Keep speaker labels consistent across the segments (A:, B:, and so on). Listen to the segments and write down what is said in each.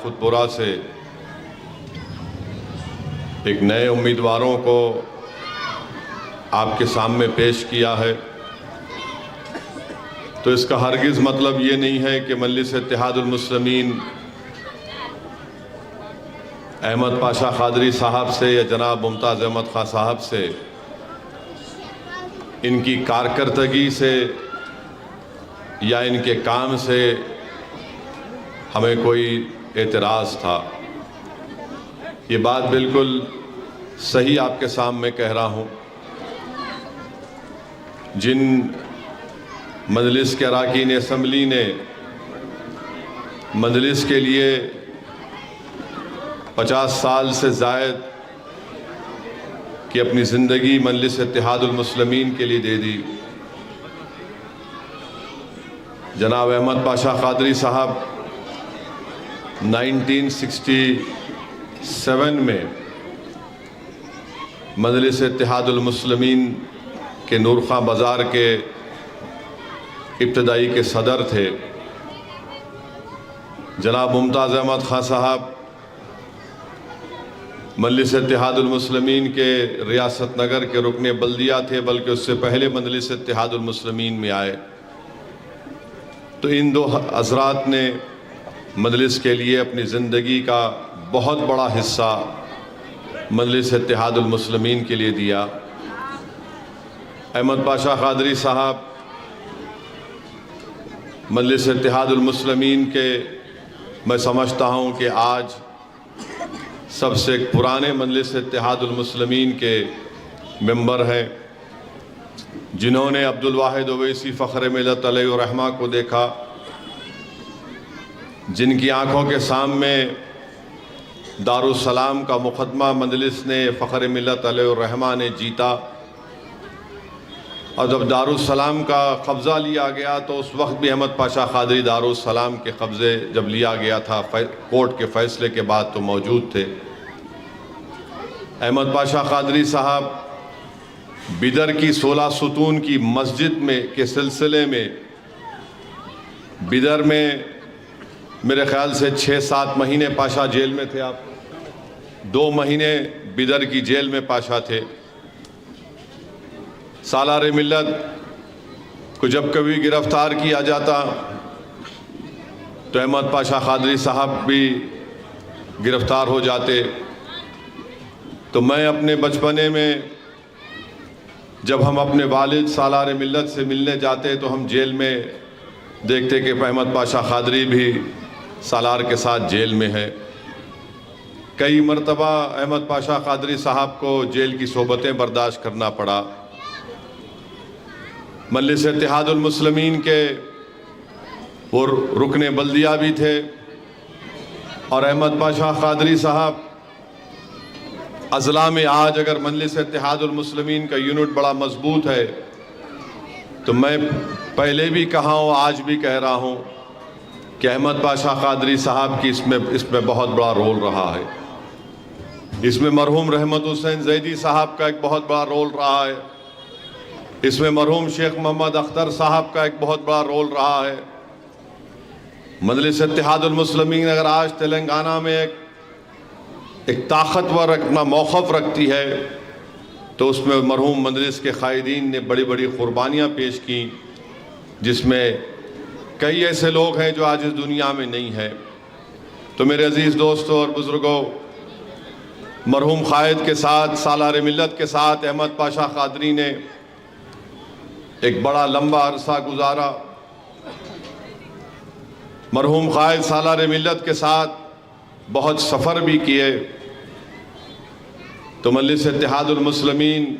A: یاقوت پورہ سے ایک نئے امیدواروں کو آپ کے سامنے پیش کیا ہے، تو اس کا ہرگز مطلب یہ نہیں ہے کہ مجلس اتحاد المسلمین احمد پاشا قادری صاحب سے یا جناب ممتاز احمد خان صاحب سے ان کی کارکردگی سے یا ان کے کام سے ہمیں کوئی اعتراض تھا۔ یہ بات بالکل صحیح آپ کے سامنے کہہ رہا ہوں۔ جن مجلس کے اراکین اسمبلی نے مجلس کے لیے 50 سال سے زائد کی اپنی زندگی مجلس اتحاد المسلمین کے لیے دے دی، جناب احمد پاشا قادری صاحب 1967 میں مجلس اتحاد المسلمین کے نورخواں بازار کے ابتدائی کے صدر تھے۔ جناب ممتاز احمد خان صاحب مجلس اتحاد المسلمین کے ریاست نگر کے رکن بلدیہ تھے، بلکہ اس سے پہلے مجلس اتحاد المسلمین میں آئے۔ تو ان دو حضرات نے مجلس کے لیے اپنی زندگی کا بہت بڑا حصہ مجلس اتحاد المسلمین کے لیے دیا۔ احمد پاشا قادری صاحب مجلس اتحاد المسلمین کے میں سمجھتا ہوں کہ آج سب سے پرانے مجلس اتحاد المسلمین کے ممبر ہیں، جنہوں نے عبد الواحد اویسی فخر ملت علیہ الرحمہ کو دیکھا، جن کی آنکھوں کے سامنے دارالسلام کا مقدمہ مجلس نے فخر ملت علیہ الرحمہ نے جیتا، اور جب دارالسلام کا قبضہ لیا گیا تو اس وقت بھی احمد پاشا قادری دارالسلام کے قبضے جب لیا گیا تھا کورٹ کے فیصلے کے بعد تو موجود تھے۔ احمد پاشا قادری صاحب بیدر کی 16 ستون کی مسجد میں کے سلسلے میں بیدر میں میرے خیال سے 6-7 مہینے پاشا جیل میں تھے، آپ 2 مہینے بیدر کی جیل میں پاشا تھے۔ سالار ملت کو جب کبھی گرفتار کیا جاتا تو احمد پاشا قادری صاحب بھی گرفتار ہو جاتے۔ تو میں اپنے بچپنے میں جب ہم اپنے والد سالار ملت سے ملنے جاتے تو ہم جیل میں دیکھتے کہ احمد پاشا قادری بھی سالار کے ساتھ جیل میں ہے۔ کئی مرتبہ احمد پاشا قادری صاحب کو جیل کی صحبتیں برداشت کرنا پڑا۔ مجلس اتحاد المسلمین کے وہ رکن بلدیہ بھی تھے، اور احمد پاشا قادری صاحب اضلاع میں آج اگر مجلس اتحاد المسلمین کا یونٹ بڑا مضبوط ہے تو میں پہلے بھی کہا ہوں، آج بھی کہہ رہا ہوں کہ احمد پاشا قادری صاحب کی اس میں بہت بڑا رول رہا ہے۔ اس میں مرحوم رحمت حسین زیدی صاحب کا ایک بہت بڑا رول رہا ہے، اس میں مرحوم شیخ محمد اختر صاحب کا ایک بہت بڑا رول رہا ہے۔ مجلس اتحاد المسلمین اگر آج تلنگانہ میں ایک طاقتور اپنا موقف رکھتی ہے تو اس میں مرحوم مجلس کے قائدین نے بڑی بڑی قربانیاں پیش کی، جس میں کئی ایسے لوگ ہیں جو آج اس دنیا میں نہیں ہیں۔ تو میرے عزیز دوستوں اور بزرگوں، مرحوم قائد کے ساتھ سالار ملت کے ساتھ احمد پاشا قادری نے ایک بڑا لمبا عرصہ گزارا۔ مرحوم قائد سالار ملت کے ساتھ بہت سفر بھی کیے۔ تو مجلس اتحاد المسلمین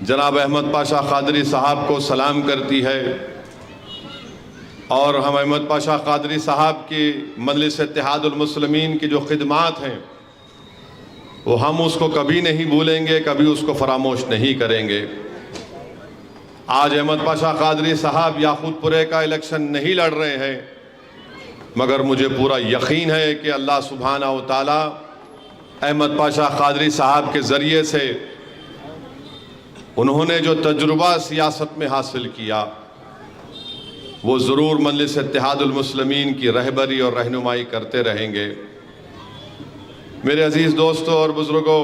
A: جناب احمد پاشا قادری صاحب کو سلام کرتی ہے، اور ہم احمد پاشا قادری صاحب کی مجلس اتحاد المسلمین کی جو خدمات ہیں وہ ہم اس کو کبھی نہیں بھولیں گے، کبھی اس کو فراموش نہیں کریں گے۔ آج احمد پاشا قادری صاحب یاقوت پورے کا الیکشن نہیں لڑ رہے ہیں، مگر مجھے پورا یقین ہے کہ اللہ سبحانہ و تعالی احمد پاشا قادری صاحب کے ذریعے سے انہوں نے جو تجربہ سیاست میں حاصل کیا، وہ ضرور مجلس اتحاد المسلمین کی رہبری اور رہنمائی کرتے رہیں گے۔ میرے عزیز دوستوں اور بزرگوں،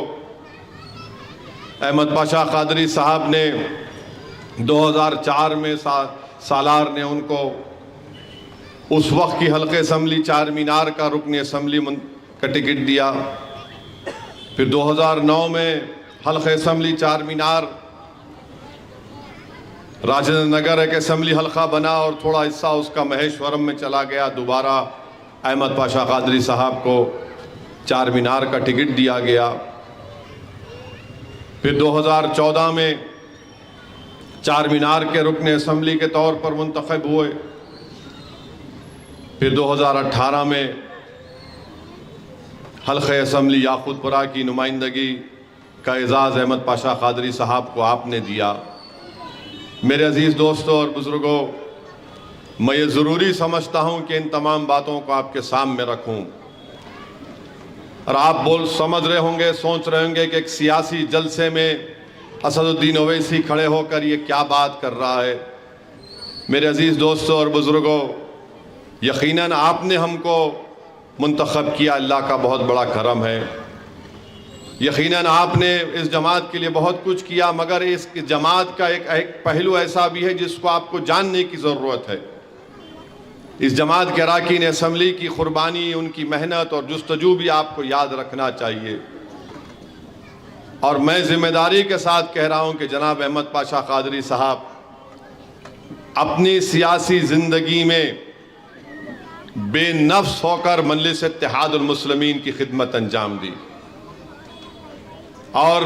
A: احمد پاشا قادری صاحب نے 2004 میں سالار نے ان کو اس وقت کی حلقہ اسمبلی چار مینار کا رکن اسمبلی کا ٹکٹ دیا۔ پھر 2009 میں حلقہ اسمبلی چار مینار راجندر نگر ایک اسمبلی حلقہ بنا اور تھوڑا حصہ اس کا مہیشورم میں چلا گیا۔ دوبارہ احمد پاشا قادری صاحب کو چار مینار کا ٹکٹ دیا گیا۔ پھر 2014 میں چار مینار کے رکن اسمبلی کے طور پر منتخب ہوئے۔ پھر 2018 میں حلقہ اسمبلی یاقوت پورہ کی نمائندگی کا اعزاز احمد پاشا قادری صاحب کو آپ نے دیا۔ میرے عزیز دوستوں اور بزرگوں، میں یہ ضروری سمجھتا ہوں کہ ان تمام باتوں کو آپ کے سامنے رکھوں، اور آپ سمجھ رہے ہوں گے، سوچ رہے ہوں گے کہ ایک سیاسی جلسے میں اسد الدین اویسی کھڑے ہو کر یہ کیا بات کر رہا ہے۔ میرے عزیز دوستوں اور بزرگوں، یقیناً آپ نے ہم کو منتخب کیا، اللہ کا بہت بڑا کرم ہے۔ یقیناً آپ نے اس جماعت کے لیے بہت کچھ کیا، مگر اس جماعت کا ایک پہلو ایسا بھی ہے جس کو آپ کو جاننے کی ضرورت ہے۔ اس جماعت کے اراکین اسمبلی کی قربانی، ان کی محنت اور جستجو بھی آپ کو یاد رکھنا چاہیے۔ اور میں ذمہ داری کے ساتھ کہہ رہا ہوں کہ جناب احمد پاشا قادری صاحب اپنی سیاسی زندگی میں بے نفس ہو کر مجلس اتحاد المسلمین کی خدمت انجام دی، اور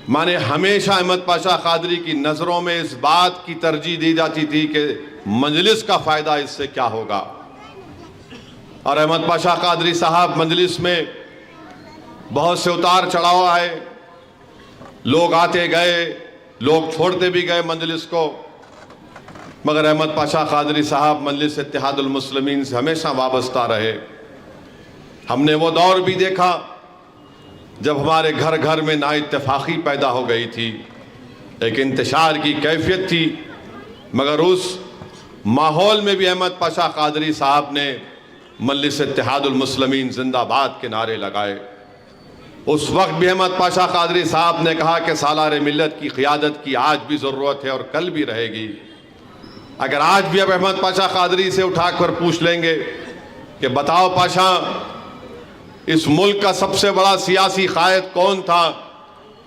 A: مانے ہمیشہ احمد پاشا قادری کی نظروں میں اس بات کی ترجیح دی جاتی تھی کہ مجلس کا فائدہ اس سے کیا ہوگا۔ اور احمد پاشا قادری صاحب مجلس میں بہت سے اتار چڑھاؤ آئے، لوگ آتے گئے، لوگ چھوڑتے بھی گئے مجلس کو، مگر احمد پاشا قادری صاحب مجلس اتحاد المسلمین سے ہمیشہ وابستہ رہے۔ ہم نے وہ دور بھی دیکھا جب ہمارے گھر گھر میں نا اتفاقی پیدا ہو گئی تھی، ایک انتشار کی کیفیت تھی، مگر اس ماحول میں بھی احمد پاشا قادری صاحب نے مجلس اتحاد المسلمین زندہ باد کے نعرے لگائے۔ اس وقت بھی احمد پاشا قادری صاحب نے کہا کہ سالار ملت کی قیادت کی آج بھی ضرورت ہے اور کل بھی رہے گی۔ اگر آج بھی اب احمد پاشا قادری سے اٹھا کر پوچھ لیں گے کہ بتاؤ پاشا، اس ملک کا سب سے بڑا سیاسی قائد کون تھا،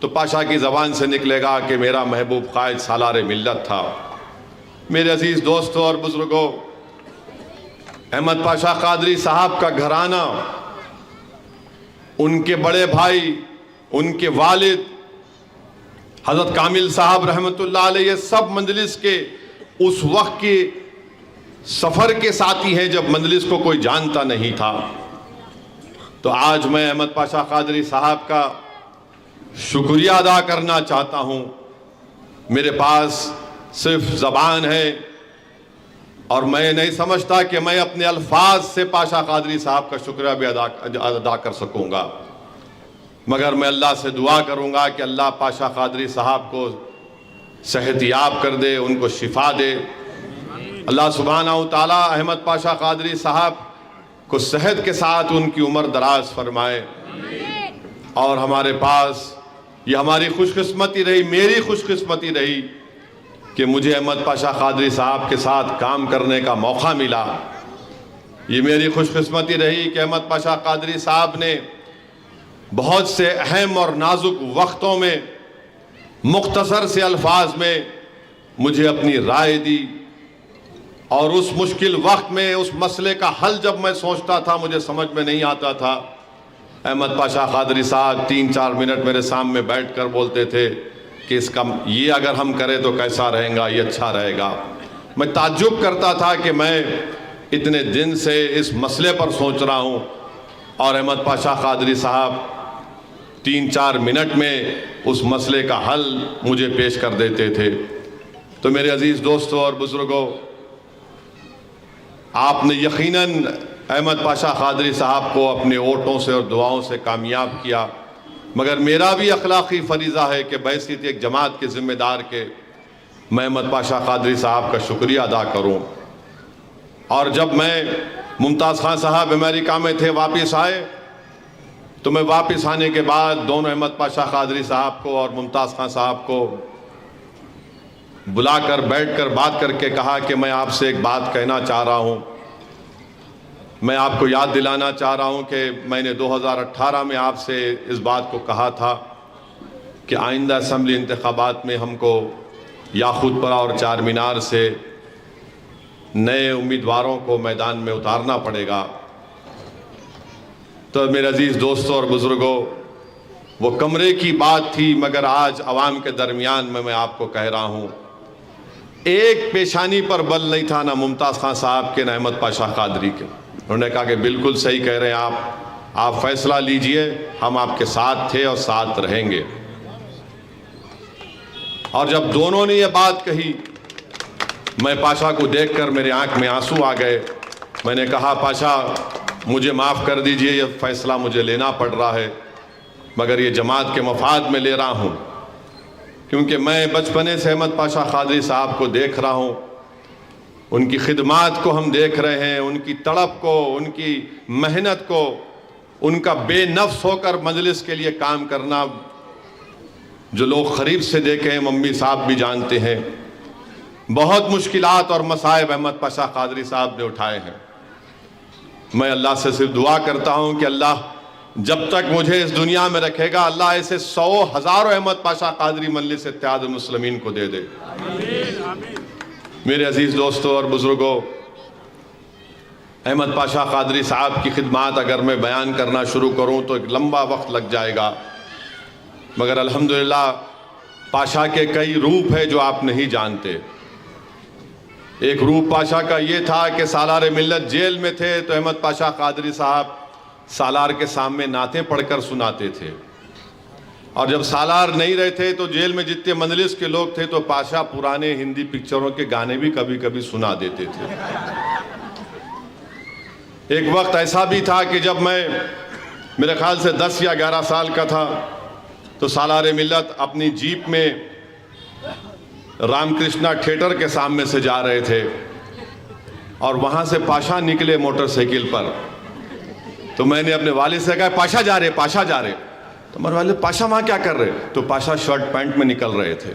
A: تو پاشا کی زبان سے نکلے گا کہ میرا محبوب قائد سالار ملت تھا۔ میرے عزیز دوستوں اور بزرگوں، احمد پاشا قادری صاحب کا گھرانہ، ان کے بڑے بھائی، ان کے والد حضرت کامل صاحب رحمۃ اللہ علیہ، یہ سب مجلس کے اس وقت کے سفر کے ساتھی ہیں جب مجلس کو کوئی جانتا نہیں تھا۔ تو آج میں احمد پاشا قادری صاحب کا شکریہ ادا کرنا چاہتا ہوں۔ میرے پاس صرف زبان ہے اور میں نہیں سمجھتا کہ میں اپنے الفاظ سے پاشا قادری صاحب کا شکریہ بھی ادا کر سکوں گا، مگر میں اللہ سے دعا کروں گا کہ اللہ پاشا قادری صاحب کو صحت یاب کر دے، ان کو شفا دے۔ اللہ سبحانہ و تعالی احمد پاشا قادری صاحب کو صحت کے ساتھ ان کی عمر دراز فرمائے۔ اور ہمارے پاس یہ ہماری خوش قسمتی رہی، میری خوش قسمتی رہی کہ مجھے احمد پاشا قادری صاحب کے ساتھ کام کرنے کا موقع ملا۔ یہ میری خوش قسمتی رہی کہ احمد پاشا قادری صاحب نے بہت سے اہم اور نازک وقتوں میں مختصر سے الفاظ میں مجھے اپنی رائے دی، اور اس مشکل وقت میں اس مسئلے کا حل جب میں سوچتا تھا مجھے سمجھ میں نہیں آتا تھا، احمد پاشا قادری صاحب 3-4 منٹ میرے سامنے بیٹھ کر بولتے تھے کہ اس کا یہ اگر ہم کریں تو کیسا رہے گا، یہ اچھا رہے گا۔ میں تعجب کرتا تھا کہ میں اتنے دن سے اس مسئلے پر سوچ رہا ہوں اور احمد پاشا قادری صاحب 3-4 منٹ میں اس مسئلے کا حل مجھے پیش کر دیتے تھے۔ تو میرے عزیز دوستوں اور بزرگوں، آپ نے یقیناً احمد پاشا قادری صاحب کو اپنے ووٹوں سے اور دعاؤں سے کامیاب کیا، مگر میرا بھی اخلاقی فریضہ ہے کہ بحیثیت ایک جماعت کے ذمہ دار کے میں احمد پاشا قادری صاحب کا شکریہ ادا کروں۔ اور جب میں ممتاز خان صاحب امریکہ میں تھے واپس آئے تو میں واپس آنے کے بعد دونوں احمد پاشا قادری صاحب کو اور ممتاز خان صاحب کو بلا کر بیٹھ کر بات کر کے کہا کہ میں آپ سے ایک بات کہنا چاہ رہا ہوں، میں آپ کو یاد دلانا چاہ رہا ہوں کہ میں نے 2018 میں آپ سے اس بات کو کہا تھا کہ آئندہ اسمبلی انتخابات میں ہم کو یاقوت پورہ اور چار مینار سے نئے امیدواروں کو میدان میں اتارنا پڑے گا۔ تو میرے عزیز دوستوں اور بزرگوں، وہ کمرے کی بات تھی، مگر آج عوام کے درمیان میں آپ کو کہہ رہا ہوں، ایک پیشانی پر بل نہیں تھا، نہ ممتاز خان صاحب کے نہ احمد پاشا قادری کے۔ انہوں نے کہا کہ بالکل صحیح کہہ رہے ہیں آپ فیصلہ لیجئے، ہم آپ کے ساتھ تھے اور ساتھ رہیں گے۔ اور جب دونوں نے یہ بات کہی، میں پاشا کو دیکھ کر میرے آنکھ میں آنسو آ گئے۔ میں نے کہا پاشا مجھے معاف کر دیجئے، یہ فیصلہ مجھے لینا پڑ رہا ہے، مگر یہ جماعت کے مفاد میں لے رہا ہوں، کیونکہ میں بچپنے سے احمد پاشا قادری صاحب کو دیکھ رہا ہوں، ان کی خدمات کو ہم دیکھ رہے ہیں، ان کی تڑپ کو، ان کی محنت کو، ان کا بے نفس ہو کر مجلس کے لیے کام کرنا، جو لوگ قریب سے دیکھے ہیں، ممی صاحب بھی جانتے ہیں، بہت مشکلات اور مصائب احمد پاشا قادری صاحب نے اٹھائے ہیں۔ میں اللہ سے صرف دعا کرتا ہوں کہ اللہ جب تک مجھے اس دنیا میں رکھے گا، اللہ ایسے 100,000 احمد پاشا قادری مجلس اتحاد المسلمین کو دے دے۔ میرے عزیز دوستوں اور بزرگوں، احمد پاشا قادری صاحب کی خدمات اگر میں بیان کرنا شروع کروں تو ایک لمبا وقت لگ جائے گا، مگر الحمدللہ پاشا کے کئی روپ ہیں جو آپ نہیں جانتے۔ ایک روپ پاشا کا یہ تھا کہ سالار ملت جیل میں تھے تو احمد پاشا قادری صاحب سالار کے سامنے نعتیں پڑھ کر سناتے تھے، اور جب سالار نہیں رہتے تو جیل میں جتنے مجلس کے لوگ تھے تو پاشا پرانے ہندی پکچروں کے گانے بھی کبھی کبھی سنا دیتے تھے۔ ایک وقت ایسا بھی تھا کہ جب میں میرے خیال سے 10 یا 11 سال کا تھا تو سالار ملت اپنی جیپ میں رام کرشنا تھیٹر کے سامنے سے جا رہے تھے، اور وہاں سے پاشا نکلے موٹر سائیکل پر۔ تو میں نے اپنے والد سے کہا پاشا جا رہے، پاشا جا رہے۔ تو میرے والد پاشا وہاں کیا کر رہے؟ تو پاشا شرٹ پینٹ میں نکل رہے تھے۔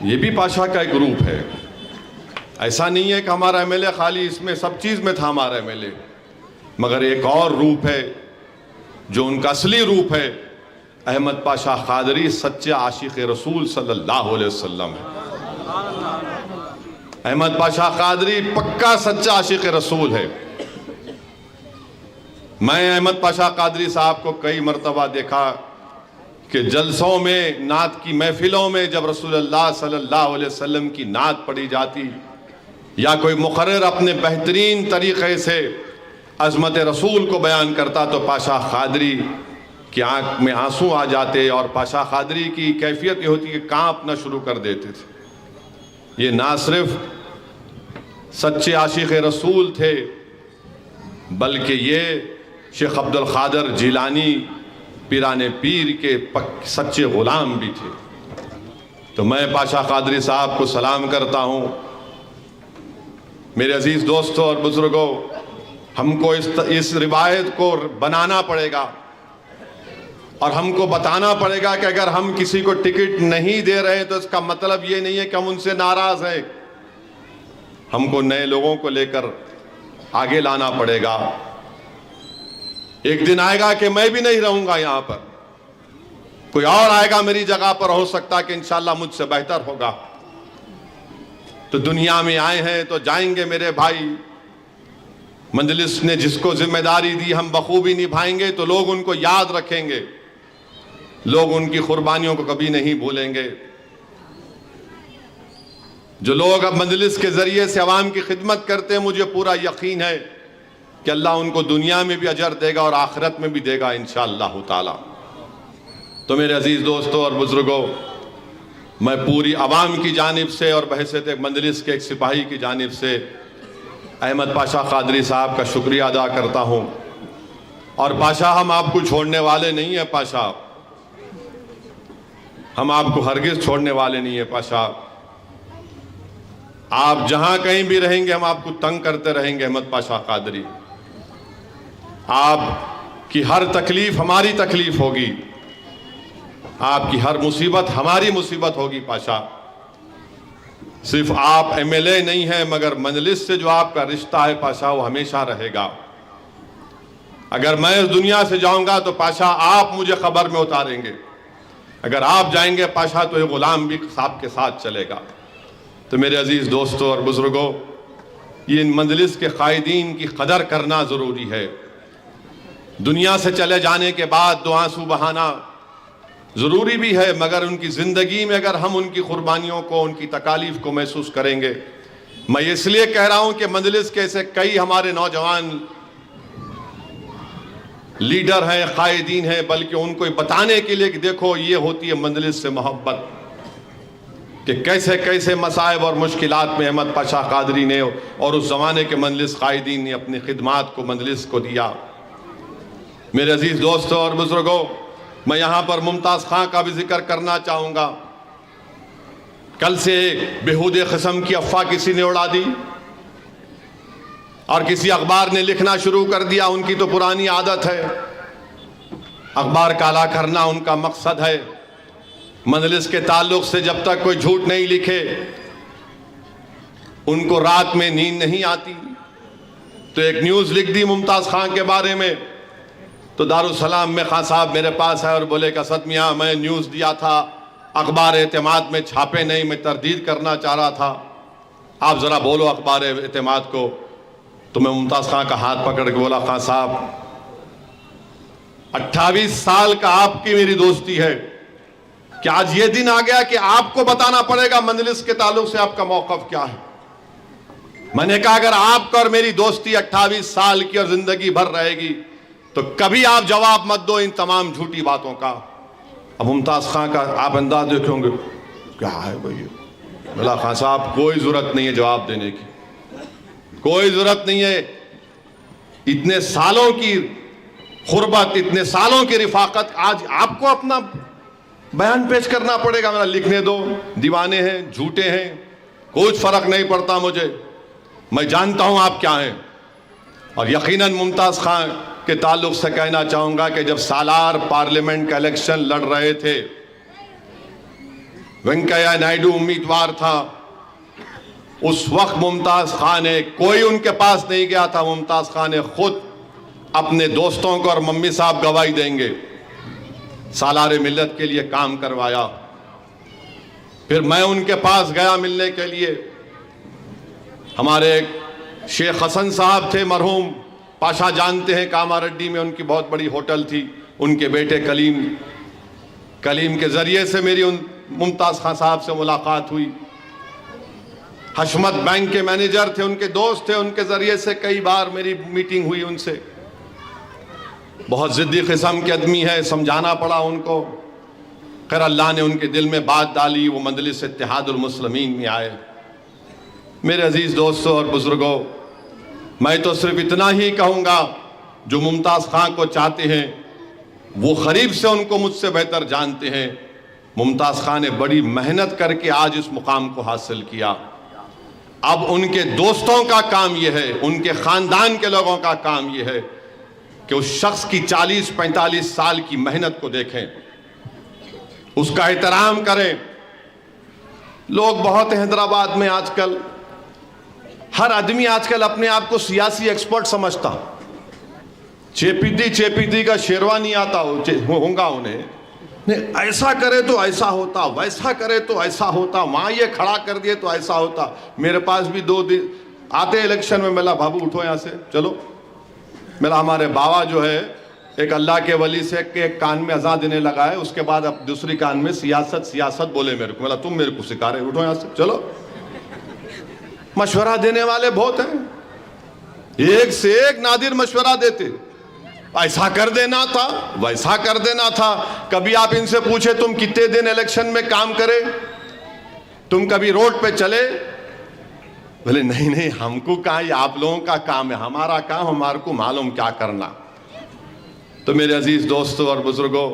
A: یہ بھی پاشا کا ایک گروپ ہے۔ ایسا نہیں ہے کہ ہمارا ایم ایل اے خالی اس میں سب چیز میں تھا ہمارا ایم ایل اے، مگر ایک اور روپ ہے جو ان کا اصلی روپ ہے، احمد پاشا قادری سچے عاشق رسول صلی اللہ علیہ وسلم ہے۔ احمد پاشا قادری پکا سچا عاشق رسول ہے۔ میں احمد پاشا قادری صاحب کو کئی مرتبہ دیکھا کہ جلسوں میں، نعت کی محفلوں میں جب رسول اللہ صلی اللہ علیہ وسلم کی نعت پڑھی جاتی یا کوئی مقرر اپنے بہترین طریقے سے عظمت رسول کو بیان کرتا تو پاشا قادری کی آنکھ میں آنسو آ جاتے، اور پاشا قادری کی کیفیت یہ ہوتی کہ کانپنا شروع کر دیتے تھے۔ یہ نہ صرف سچے عاشق رسول تھے بلکہ یہ شیخ عبد القادر جیلانی پیران پیر کے سچے غلام بھی تھے۔ تو میں پاشا قادری صاحب کو سلام کرتا ہوں۔ میرے عزیز دوستوں اور بزرگوں، ہم کو اس روایت کو بنانا پڑے گا، اور ہم کو بتانا پڑے گا کہ اگر ہم کسی کو ٹکٹ نہیں دے رہے تو اس کا مطلب یہ نہیں ہے کہ ہم ان سے ناراض ہیں۔ ہم کو نئے لوگوں کو لے کر آگے لانا پڑے گا۔ ایک دن آئے گا کہ میں بھی نہیں رہوں گا یہاں پر، کوئی اور آئے گا میری جگہ پر، ہو سکتا کہ انشاءاللہ مجھ سے بہتر ہوگا۔ تو دنیا میں آئے ہیں تو جائیں گے میرے بھائی۔ مجلس نے جس کو ذمہ داری دی ہم بخوبی نبھائیں گے تو لوگ ان کو یاد رکھیں گے، لوگ ان کی قربانیوں کو کبھی نہیں بھولیں گے۔ جو لوگ اب مجلس کے ذریعے سے عوام کی خدمت کرتے ہیں، مجھے پورا یقین ہے کہ اللہ ان کو دنیا میں بھی اجر دے گا اور آخرت میں بھی دے گا انشاءاللہ تعالی۔ تو میرے عزیز دوستوں اور بزرگوں، میں پوری عوام کی جانب سے اور بحیثیت ایک مجلس کے ایک سپاہی کی جانب سے احمد پاشا قادری صاحب کا شکریہ ادا کرتا ہوں۔ اور پاشا ہم آپ کو چھوڑنے والے نہیں ہیں، پاشا ہم آپ کو ہرگز چھوڑنے والے نہیں ہیں۔ پاشا آپ جہاں کہیں بھی رہیں گے ہم آپ کو تنگ کرتے رہیں گے احمد پاشا قادری. آپ کی ہر تکلیف ہماری تکلیف ہوگی, آپ کی ہر مصیبت ہماری مصیبت ہوگی پاشا. صرف آپ ایم ایل اے نہیں ہیں مگر مجلس سے جو آپ کا رشتہ ہے پاشا وہ ہمیشہ رہے گا. اگر میں اس دنیا سے جاؤں گا تو پاشا آپ مجھے قبر میں اتاریں گے, اگر آپ جائیں گے پاشا تو یہ غلام بھی آپ کے ساتھ چلے گا. تو میرے عزیز دوستوں اور بزرگوں, یہ ان مجلس کے قائدین کی قدر کرنا ضروری ہے. دنیا سے چلے جانے کے بعد دو آنسو بہانا ضروری بھی ہے, مگر ان کی زندگی میں اگر ہم ان کی قربانیوں کو, ان کی تکالیف کو محسوس کریں گے. میں اس لیے کہہ رہا ہوں کہ مجلس کے ایسے کئی ہمارے نوجوان لیڈر ہیں, قائدین ہیں, بلکہ ان کو بتانے کے لیے کہ دیکھو یہ ہوتی ہے مجلس سے محبت, کہ کیسے کیسے مصائب اور مشکلات میں احمد پاشا قادری نے اور اس زمانے کے مجلس قائدین نے اپنی خدمات کو مجلس کو دیا. میرے عزیز دوستوں اور بزرگوں, میں یہاں پر ممتاز خان کا بھی ذکر کرنا چاہوں گا. کل سے بےہودے قسم کی افواہ کسی نے اڑا دی اور کسی اخبار نے لکھنا شروع کر دیا. ان کی تو پرانی عادت ہے, اخبار کالا کرنا ان کا مقصد ہے. مجلس کے تعلق سے جب تک کوئی جھوٹ نہیں لکھے ان کو رات میں نیند نہیں آتی. تو ایک نیوز لکھ دی ممتاز خان کے بارے میں, تو دارالسلام میں خان صاحب میرے پاس آئے اور بولے کہ اسد میاں میں نیوز دیا تھا, اخبار اعتماد میں چھاپے نہیں, میں تردید کرنا چاہ رہا تھا, آپ ذرا بولو اخبار اعتماد کو. تو میں ممتاز خان کا ہاتھ پکڑ کے بولا, خان صاحب 28 سال کا آپ کی میری دوستی ہے, کہ آج یہ دن آ گیا کہ آپ کو بتانا پڑے گا مجلس کے تعلق سے آپ کا موقف کیا ہے. میں نے کہا اگر آپ کا اور میری دوستی 28 سال کی اور زندگی بھر رہے گی تو کبھی آپ جواب مت دو ان تمام جھوٹی باتوں کا. اب ممتاز خان کا آپ انداز دیکھیں گے کیا ہے بھائی. بولا خان صاحب کوئی ضرورت نہیں ہے جواب دینے کی, کوئی ضرورت نہیں ہے. اتنے سالوں کی قربت, اتنے سالوں کی رفاقت, آج آپ کو اپنا بیان پیش کرنا پڑے گا. میرا لکھنے دو, دیوانے ہیں, جھوٹے ہیں, کچھ فرق نہیں پڑتا مجھے, میں جانتا ہوں آپ کیا ہیں. اور یقیناً ممتاز خان کے تعلق سے کہنا چاہوں گا کہ جب سالار پارلیمنٹ کا الیکشن لڑ رہے تھے, وینکیا نائیڈو امیدوار تھا, اس وقت ممتاز خان نے, کوئی ان کے پاس نہیں گیا تھا, ممتاز خان نے خود اپنے دوستوں کو, اور ممی صاحب گواہی دیں گے, سالار ملت کے لیے کام کروایا. پھر میں ان کے پاس گیا ملنے کے لیے. ہمارے شیخ حسن صاحب تھے مرحوم, پاشا جانتے ہیں, کاماریڈی میں ان کی بہت بڑی ہوٹل تھی. ان کے بیٹے کلیم کے ذریعے سے میری ان ممتاز خان صاحب سے ملاقات ہوئی. حشمت بینک کے مینیجر تھے, ان کے دوست تھے, ان کے ذریعے سے کئی بار میری میٹنگ ہوئی ان سے. بہت ضدی قسم کے آدمی ہے, سمجھانا پڑا ان کو. خیر اللہ نے ان کے دل میں بات ڈالی, وہ مجلس اتحاد المسلمین میں آئے. میرے عزیز دوستوں اور بزرگوں, میں تو صرف اتنا ہی کہوں گا, جو ممتاز خان کو چاہتے ہیں وہ قریب سے ان کو مجھ سے بہتر جانتے ہیں. ممتاز خان نے بڑی محنت کر کے آج اس مقام کو حاصل کیا. اب ان کے دوستوں کا کام یہ ہے, ان کے خاندان کے لوگوں کا کام یہ ہے کہ اس شخص کی 40-45 سال کی محنت کو دیکھیں, اس کا احترام کریں. لوگ بہت ہیں حیدرآباد میں آج کل, ہر آدمی آج کل اپنے آپ کو سیاسی ایکسپرٹ سمجھتا. چیپیتی کا شیروانی آتا ہوگا انہیں, ایسا کرے تو ایسا ہوتا, ویسا کرے تو ایسا ہوتا, وہاں یہ کھڑا کر دیے تو ایسا ہوتا. میرے پاس بھی 2 دن آتے الیکشن میں, ملا بابو اٹھو یہاں سے چلو. میرا ہمارے بابا جو ہے ایک اللہ کے ولی سے ایک کان میں اذان دینے لگا ہے, اس کے بعد اب دوسری کان میں سیاست بولے میرے کو. ملا تم میرے کو سکھا رہے, اٹھو یہاں سے چلو. مشورہ دینے والے بہت ہیں, ایک سے ایک نادر مشورہ دیتے. ایسا کر دینا تھا, ویسا کر دینا تھا. کبھی آپ ان سے پوچھے تم کتنے دن الیکشن میں کام کرے, تم کبھی روڈ پہ چلے؟ بولے نہیں ہم کو کہاں, یہ آپ لوگوں کا کام ہے, ہمارا کام ہمارے کو معلوم کیا کرنا. تو میرے عزیز دوستوں اور بزرگوں,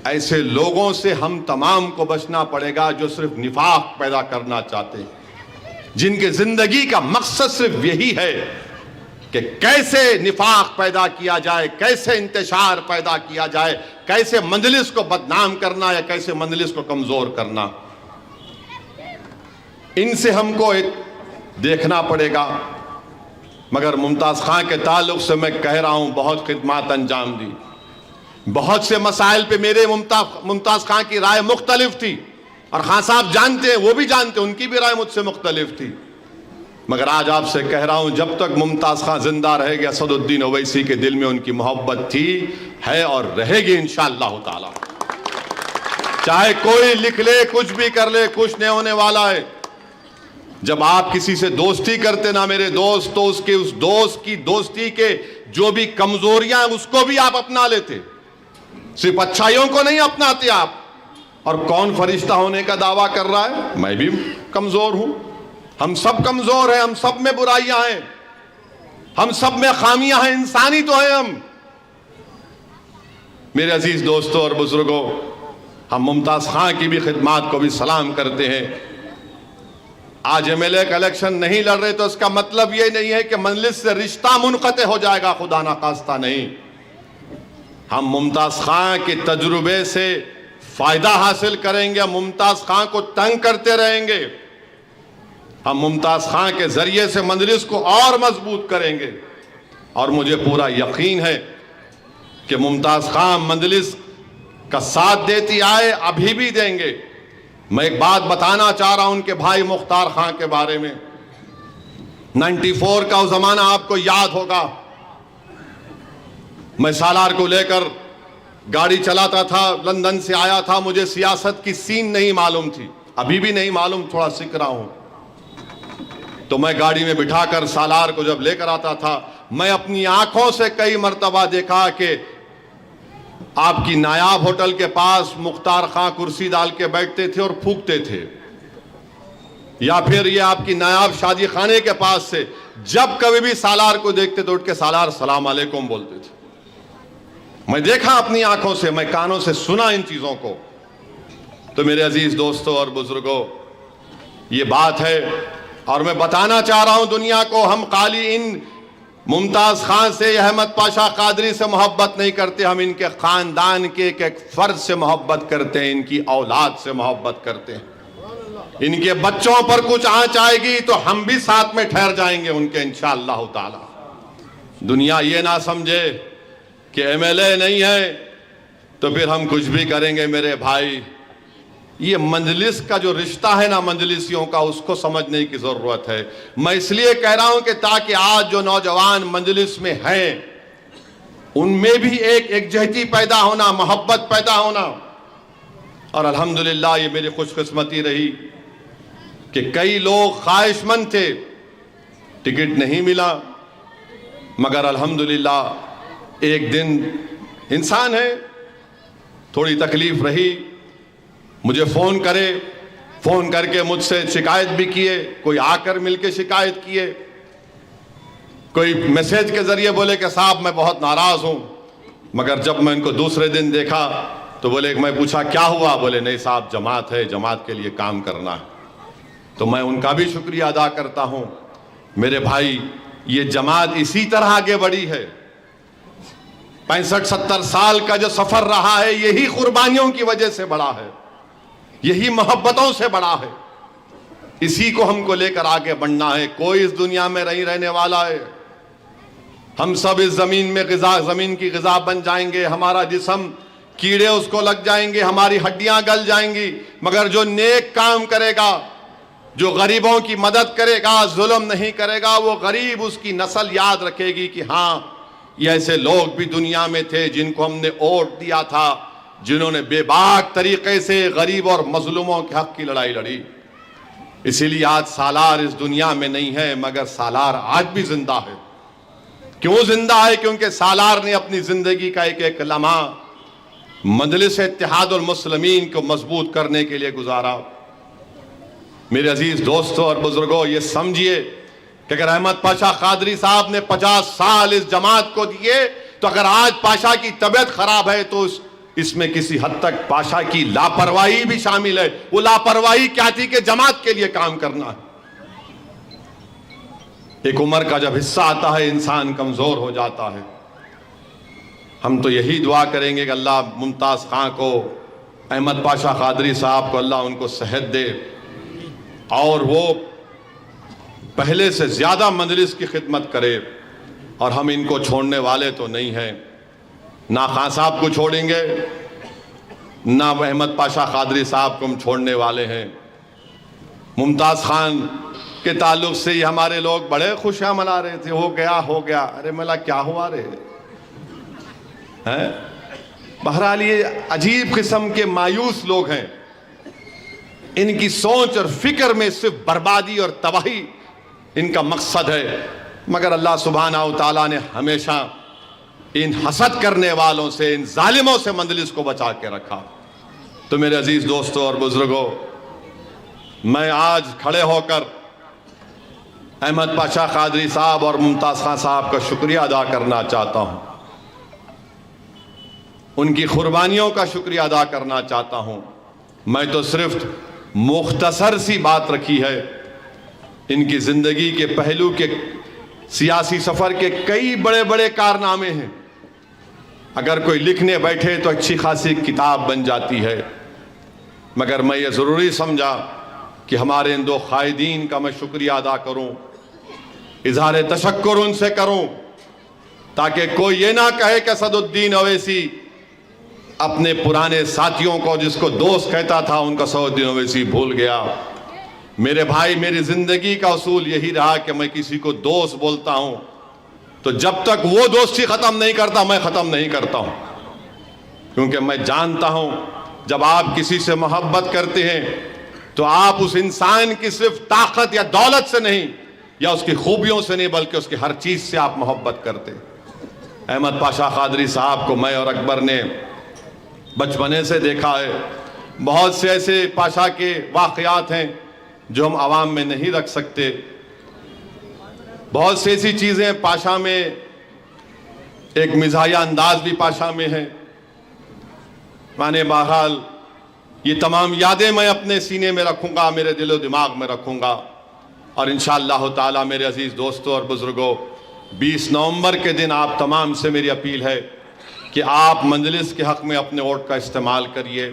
A: ایسے لوگوں سے ہم تمام کو بچنا پڑے گا جو صرف نفاق پیدا کرنا چاہتے ہیں. جن کے زندگی کا مقصد صرف یہی ہے کہ کیسے نفاق پیدا کیا جائے، کیسے انتشار پیدا کیا جائے، کیسے مجلس کو بدنام کرنا یا کیسے مجلس کو کمزور کرنا. ان سے ہم کو دیکھنا پڑے گا. مگر ممتاز خان کے تعلق سے میں کہہ رہا ہوں بہت خدمات انجام دی. بہت سے مسائل پہ میرے ممتاز خان کی رائے مختلف تھی، اور خان صاحب جانتے ہیں، وہ بھی جانتے ہیں، ان کی بھی رائے مجھ سے مختلف تھی. مگر آج آپ سے کہہ رہا ہوں جب تک ممتاز خان زندہ رہے گا، اسد الدین اویسی کے دل میں ان کی محبت تھی، ہے اور رہے گی انشاءاللہ تعالی. چاہے کوئی لکھ لے، کچھ بھی کر لے، کچھ نہیں ہونے والا ہے. جب آپ کسی سے دوستی کرتے نا میرے دوست، تو اس دوست کی دوستی کے جو بھی کمزوریاں ہیں اس کو بھی آپ اپنا لیتے، صرف اچھائیوں کو نہیں اپناتے آپ. اور کون فرشتہ ہونے کا دعویٰ کر رہا ہے؟ میں بھی کمزور ہوں، ہم سب کمزور ہیں، ہم سب میں برائیاں ہیں، ہم سب میں خامیاں ہیں، انسانی تو ہیں ہم. میرے عزیز دوستوں اور بزرگوں، ہم ممتاز خان کی بھی خدمات کو بھی سلام کرتے ہیں. آج ایم ایل اے کا الیکشن نہیں لڑ رہے تو اس کا مطلب یہ نہیں ہے کہ مجلس سے رشتہ منقطع ہو جائے گا، خدا نخواستہ نہیں. ہم ممتاز خان کے تجربے سے فائدہ حاصل کریں گے، ممتاز خان کو تنگ کرتے رہیں گے. ہم ممتاز خان کے ذریعے سے مجلس کو اور مضبوط کریں گے. اور مجھے پورا یقین ہے کہ ممتاز خان مجلس کا ساتھ دیتی آئے، ابھی بھی دیں گے. میں ایک بات بتانا چاہ رہا ہوں ان کے بھائی مختار خان کے بارے میں. 94 کا وہ زمانہ آپ کو یاد ہوگا. میں سالار کو لے کر گاڑی چلاتا تھا، لندن سے آیا تھا، مجھے سیاست کی سین نہیں معلوم تھی، ابھی بھی نہیں معلوم، تھوڑا سیکھ رہا ہوں. تو میں گاڑی میں بٹھا کر سالار کو جب لے کر آتا تھا، میں اپنی آنکھوں سے کئی مرتبہ دیکھا کہ آپ کی نایاب ہوٹل کے پاس مختار خان کرسی ڈال کے بیٹھتے تھے اور پھونکتے تھے، یا پھر یہ آپ کی نایاب شادی خانے کے پاس سے جب کبھی بھی سالار کو دیکھتے تو اٹھ کے سالار السلام علیکم بولتے تھے. میں دیکھا اپنی آنکھوں سے، میں کانوں سے سنا ان چیزوں کو. تو میرے عزیز دوستوں اور بزرگوں، یہ بات ہے. اور میں بتانا چاہ رہا ہوں دنیا کو، ہم خالی ان ممتاز خان سے، احمد پاشا قادری سے محبت نہیں کرتے، ہم ان کے خاندان کے ایک فرد سے محبت کرتے ہیں، ان کی اولاد سے محبت کرتے ہیں. ان کے بچوں پر کچھ آنچ آئے گی تو ہم بھی ساتھ میں ٹھہر جائیں گے ان کے انشاءاللہ تعالی. دنیا یہ نہ سمجھے کہ ایم ایل اے نہیں ہے تو پھر ہم کچھ بھی کریں گے. میرے بھائی، یہ مجلس کا جو رشتہ ہے نا مجلسیوں کا، اس کو سمجھنے کی ضرورت ہے. میں اس لیے کہہ رہا ہوں کہ تاکہ آج جو نوجوان مجلس میں ہیں ان میں بھی ایک یکجہتی پیدا ہونا، محبت پیدا ہونا. اور الحمدللہ یہ میری خوش قسمتی رہی کہ کئی لوگ خواہش مند تھے، ٹکٹ نہیں ملا، مگر الحمدللہ ایک دن انسان ہے، تھوڑی تکلیف رہی، مجھے فون کر کے مجھ سے شکایت بھی کیے، کوئی آ کر مل کے شکایت کیے، کوئی میسیج کے ذریعے بولے کہ صاحب میں بہت ناراض ہوں. مگر جب میں ان کو دوسرے دن دیکھا تو بولے کہ میں پوچھا کیا ہوا، بولے نہیں صاحب جماعت ہے، جماعت کے لیے کام کرنا ہے. تو میں ان کا بھی شکریہ ادا کرتا ہوں. میرے بھائی، یہ جماعت اسی طرح آگے بڑھی ہے. 65-70 سال کا جو سفر رہا ہے یہی قربانیوں کی وجہ سے بڑا ہے، یہی محبتوں سے بڑا ہے. اسی کو ہم کو لے کر آگے بڑھنا ہے. کوئی اس دنیا میں نہیں رہنے والا ہے. ہم سب اس زمین کی غذا بن جائیں گے. ہمارا جسم کیڑے اس کو لگ جائیں گے، ہماری ہڈیاں گل جائیں گی. مگر جو نیک کام کرے گا، جو غریبوں کی مدد کرے گا، ظلم نہیں کرے گا، وہ غریب اس کی نسل یاد رکھے گی کہ ہاں یہ ایسے لوگ بھی دنیا میں تھے جن کو ہم نے ووٹ دیا تھا، جنہوں نے بے باک طریقے سے غریب اور مظلوموں کے حق کی لڑائی لڑی. اسی لیے آج سالار اس دنیا میں نہیں ہے، مگر سالار آج بھی زندہ ہے. کیوں زندہ ہے؟ کیونکہ سالار نے اپنی زندگی کا ایک ایک لمحہ مجلس اتحاد المسلمین کو مضبوط کرنے کے لیے گزارا. میرے عزیز دوستوں اور بزرگوں، یہ سمجھیے کہ اگر احمد پاشا قادری صاحب نے 50 سال اس جماعت کو دیے، تو اگر آج پاشا کی طبیعت خراب ہے تو اس میں کسی حد تک پاشا کی لاپرواہی بھی شامل ہے. وہ لاپرواہی کیا تھی کہ جماعت کے لیے کام کرنا ہے. ایک عمر کا جب حصہ آتا ہے انسان کمزور ہو جاتا ہے. ہم تو یہی دعا کریں گے کہ اللہ ممتاز خان کو، احمد پاشا قادری صاحب کو اللہ ان کو صحت دے اور وہ پہلے سے زیادہ مجلس کی خدمت کرے. اور ہم ان کو چھوڑنے والے تو نہیں ہیں، نہ خان صاحب کو چھوڑیں گے نہ احمد پاشا قادری صاحب کو ہم چھوڑنے والے ہیں. ممتاز خان کے تعلق سے ہی ہمارے لوگ بڑے خوشیاں منا رہے تھے، ہو گیا. ارے ملا کیا ہوا رے ہیں؟ بہرحال یہ عجیب قسم کے مایوس لوگ ہیں، ان کی سوچ اور فکر میں صرف بربادی اور تباہی ان کا مقصد ہے. مگر اللہ سبحانہ و تعالیٰ نے ہمیشہ ان حسد کرنے والوں سے، ان ظالموں سے مجلس کو بچا کے رکھا. تو میرے عزیز دوستوں اور بزرگوں، میں آج کھڑے ہو کر احمد پاشا قادری صاحب اور ممتاز خان صاحب کا شکریہ ادا کرنا چاہتا ہوں، ان کی قربانیوں کا شکریہ ادا کرنا چاہتا ہوں. میں تو صرف مختصر سی بات رکھی ہے. ان کی زندگی کے پہلو کے سیاسی سفر کے کئی بڑے بڑے کارنامے ہیں، اگر کوئی لکھنے بیٹھے تو اچھی خاصی کتاب بن جاتی ہے. مگر میں یہ ضروری سمجھا کہ ہمارے ان دو قائدین کا میں شکریہ ادا کروں، اظہار تشکر ان سے کروں، تاکہ کوئی یہ نہ کہے کہ اسد الدین اویسی اپنے پرانے ساتھیوں کو، جس کو دوست کہتا تھا، ان کا اسد الدین اویسی بھول گیا. میرے بھائی، میری زندگی کا اصول یہی رہا کہ میں کسی کو دوست بولتا ہوں تو جب تک وہ دوستی ختم نہیں کرتا میں ختم نہیں کرتا ہوں، کیونکہ میں جانتا ہوں جب آپ کسی سے محبت کرتے ہیں تو آپ اس انسان کی صرف طاقت یا دولت سے نہیں، یا اس کی خوبیوں سے نہیں، بلکہ اس کی ہر چیز سے آپ محبت کرتے. احمد پاشا قادری صاحب کو میں اور اکبر نے بچپنے سے دیکھا ہے. بہت سے ایسے پاشا کے واقعات ہیں جو ہم عوام میں نہیں رکھ سکتے. بہت سی ایسی چیزیں پاشا میں، ایک مزاحیہ انداز بھی پاشا میں ہے. مانے بہرحال یہ تمام یادیں میں اپنے سینے میں رکھوں گا، میرے دل و دماغ میں رکھوں گا. اور انشاءاللہ تعالی میرے عزیز دوستوں اور بزرگوں، 20 نومبر کے دن آپ تمام سے میری اپیل ہے کہ آپ مجلس کے حق میں اپنے ووٹ کا استعمال کریے.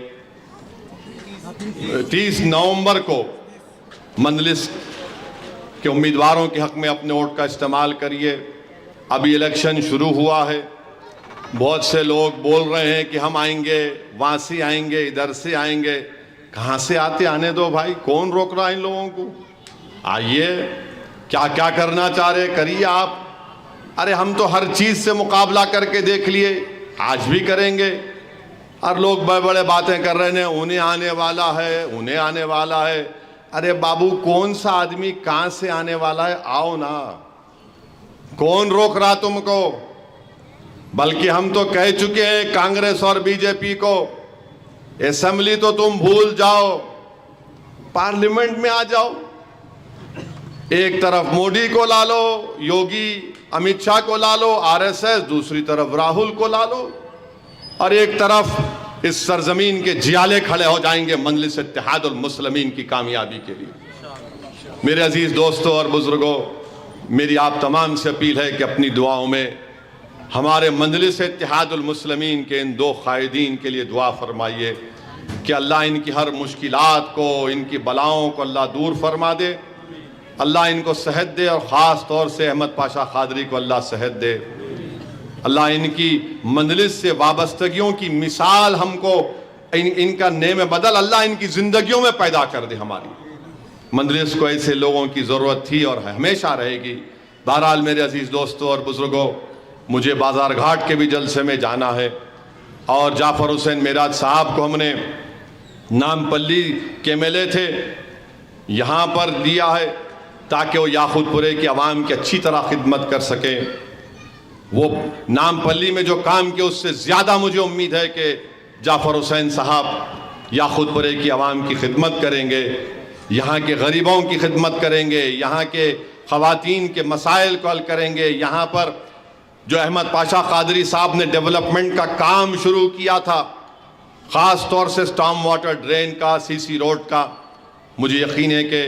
A: 30 نومبر کو مجلس کے امیدواروں کے حق میں اپنے ووٹ کا استعمال کریے. ابھی الیکشن شروع ہوا ہے، بہت سے لوگ بول رہے ہیں کہ ہم آئیں گے، وہاں سے آئیں گے، ادھر سے آئیں گے. کہاں سے آتے آنے دو بھائی، کون روک رہا ہے ان لوگوں کو؟ آئیے، کیا کیا کرنا چاہ رہے کریے آپ. ارے ہم تو ہر چیز سے مقابلہ کر کے دیکھ لیے، آج بھی کریں گے. اور لوگ بڑے بڑے باتیں کر رہے ہیں، انہیں آنے والا ہے، انہیں آنے والا ہے. ارے بابو، کون سا آدمی کہاں سے آنے والا ہے؟ آؤ نا، کون روک رہا تم کو؟ بلکہ ہم تو کہہ چکے ہیں کانگریس اور بی جے پی کو، اسمبلی تو تم بھول جاؤ، پارلیمنٹ میں آ جاؤ. ایک طرف مودی کو لا لو، یوگی امت شاہ کو لا لو، آر ایس ایس، دوسری طرف راہل کو لا لو، اور ایک طرف اس سرزمین کے جیالے کھڑے ہو جائیں گے مجلس اتحاد المسلمین کی کامیابی کے لیے. میرے عزیز دوستوں اور بزرگوں، میری آپ تمام سے اپیل ہے کہ اپنی دعاؤں میں ہمارے مجلس اتحاد المسلمین کے ان دو قائدین کے لیے دعا فرمائیے کہ اللہ ان کی ہر مشکلات کو، ان کی بلاؤں کو اللہ دور فرما دے. اللہ ان کو صحت دے، اور خاص طور سے احمد پاشا قادری کو اللہ صحت دے. اللہ ان کی مجلس سے وابستگیوں کی مثال ہم کو، ان کا نعم بدل اللہ ان کی زندگیوں میں پیدا کر دے. ہماری مجلس کو ایسے لوگوں کی ضرورت تھی اور ہمیشہ رہے گی. بہرحال میرے عزیز دوستوں اور بزرگوں، مجھے بازار گھاٹ کے بھی جلسے میں جانا ہے، اور جعفر حسین معراج صاحب کو ہم نے نام پلی کے ایم ایل اے تھے، یہاں پر دیا ہے تاکہ وہ یاقوت پورے کی عوام کی اچھی طرح خدمت کر سکیں. وہ نام پلی میں جو کام کیا اس سے زیادہ مجھے امید ہے کہ جعفر حسین صاحب یاقوت پورے کی عوام کی خدمت کریں گے، یہاں کے غریبوں کی خدمت کریں گے، یہاں کے خواتین کے مسائل کو حل کریں گے. یہاں پر جو احمد پاشا قادری صاحب نے ڈیولپمنٹ کا کام شروع کیا تھا، خاص طور سے سٹارم واٹر ڈرین کا، سی سی روڈ کا، مجھے یقین ہے کہ